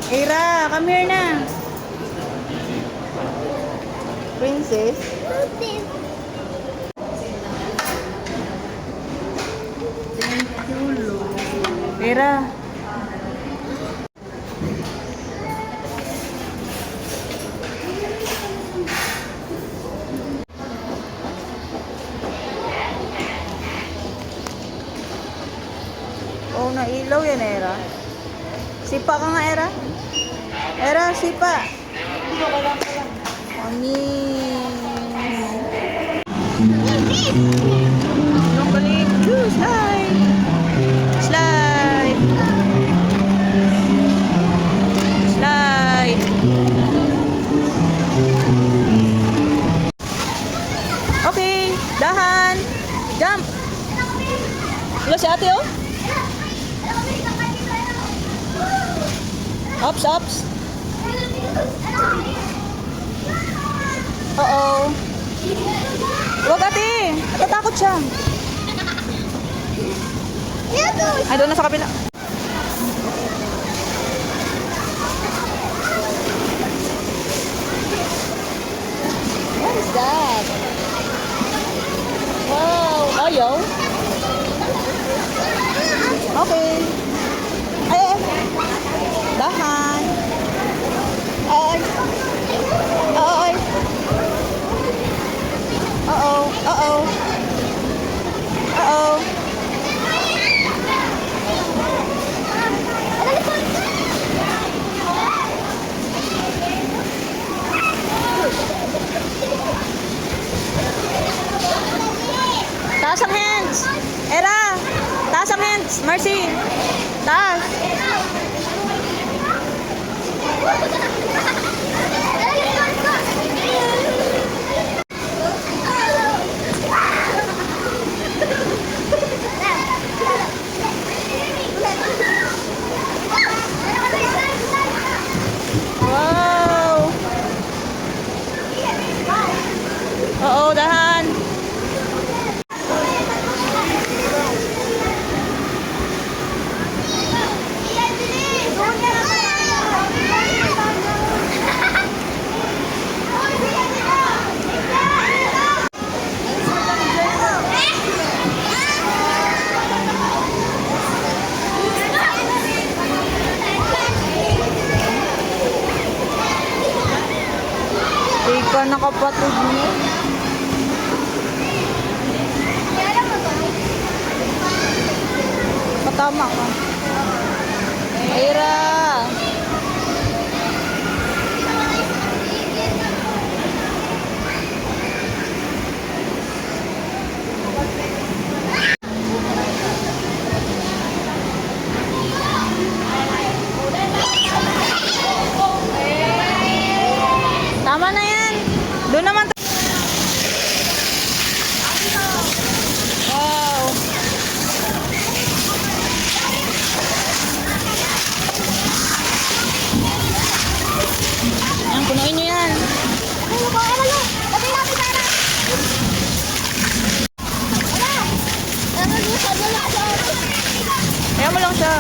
Ira, come here na. Princess. Ira. Oh, nailaw yan, Era. Sipa ka nga, Era. Era, sipa. Yung balik. Slide. Slide. Slide. Okay. Dahan. Jump. Wala si ate, oh. Ups, ups. Uh-oh. Huwag ate. Natatakot siya. Ay, doon na sa kabila. What is that? Wow. Ayaw. Okay. Ay. Dahan. Ay. Ay. Uh-oh. Uh-oh. Uh-oh. Taas ang hands. Era. Taas ang hands. Mercy. Taas. Wow. Oo, dahan. Ika na kapatid mo. Patama ka. Ira. Tama na yan. Doon naman. Wow. Yan, punuin nyo yan. Kaya mo lang siya.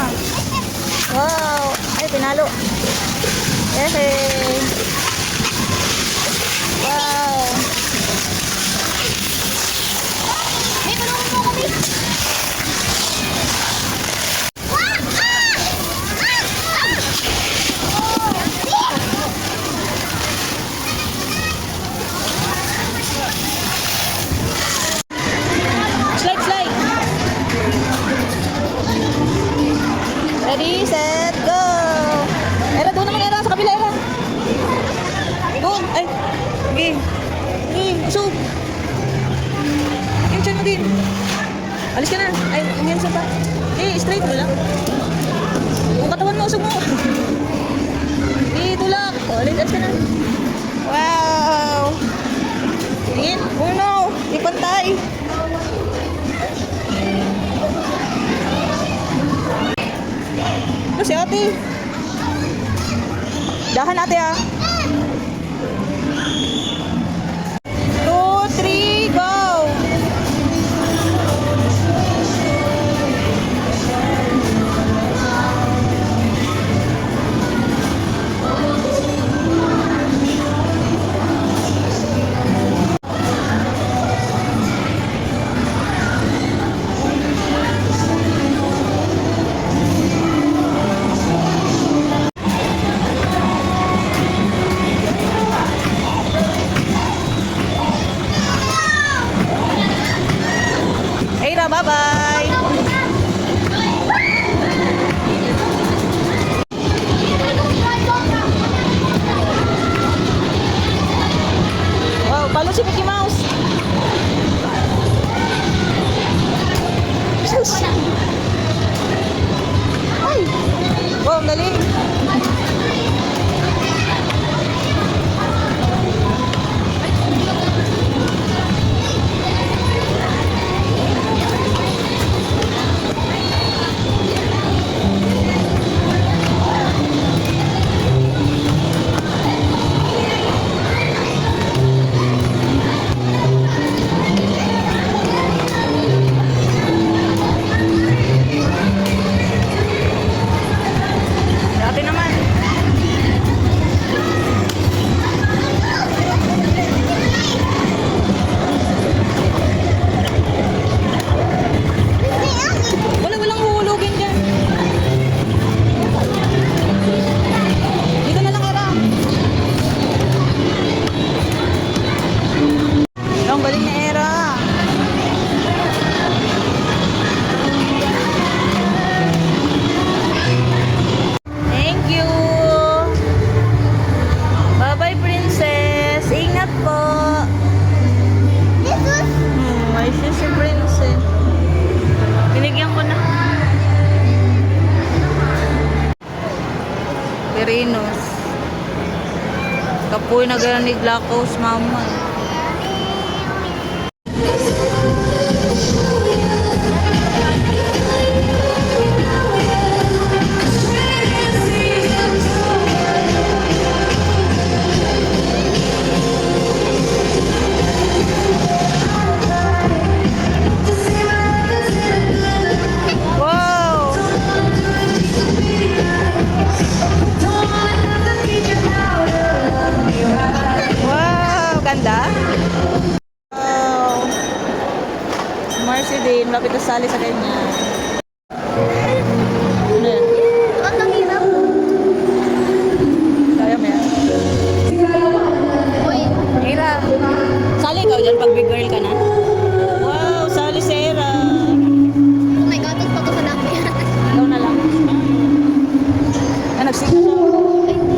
Wow. Ay, pinalo. Yehey. Wow. Slide, slide. Ready, set, go. Era, doon naman, Era. Sa kabila, Era. Doon. Ay. Sige. Sige, usog. Yung chan mo din. Alis ka na. Ay, hanggang sa pa. Straight mo lang. Yung katawan mo, usog mo. Tulak. Alis ka na. Wow. Tingin. Oh no. Ipantay. Ito si ate. Dahan ate ah. 2, 3, go! Palo si Mickey Mouse. Sus. Ay! Wow, ang galing. Dati naman. Walang huhulugin dyan. Dito na lang, Era. Ang galing ni Era. Thank you. Bye-bye, princess. Ingat po. May si princess. Binigyan ko na. Perinos. Kapoy na gano'n ni Black House, mama. Wow! Wow! Ganda! Wow! Marcy din, lapit na sali sa kanya. Ano yan? Ang hirap. Kaya mo yan? Uy, Era, sali ikaw dyan pag big girl ka na? Wow! Sali si Era! oh my God, tapos pag sa namin. Ikaw na lang. Ah, nagsigaw siya. Ay, hindi.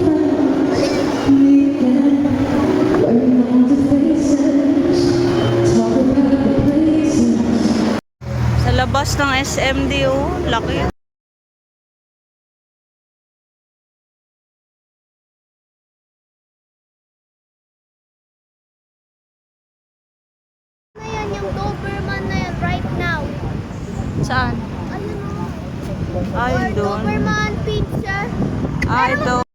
Sa labas ng SMD, oh. Laki. Na yan, yung Doberman na yan right now. Saan? Ayun o. Ayun doon. Doberman pizza. Ah, ito.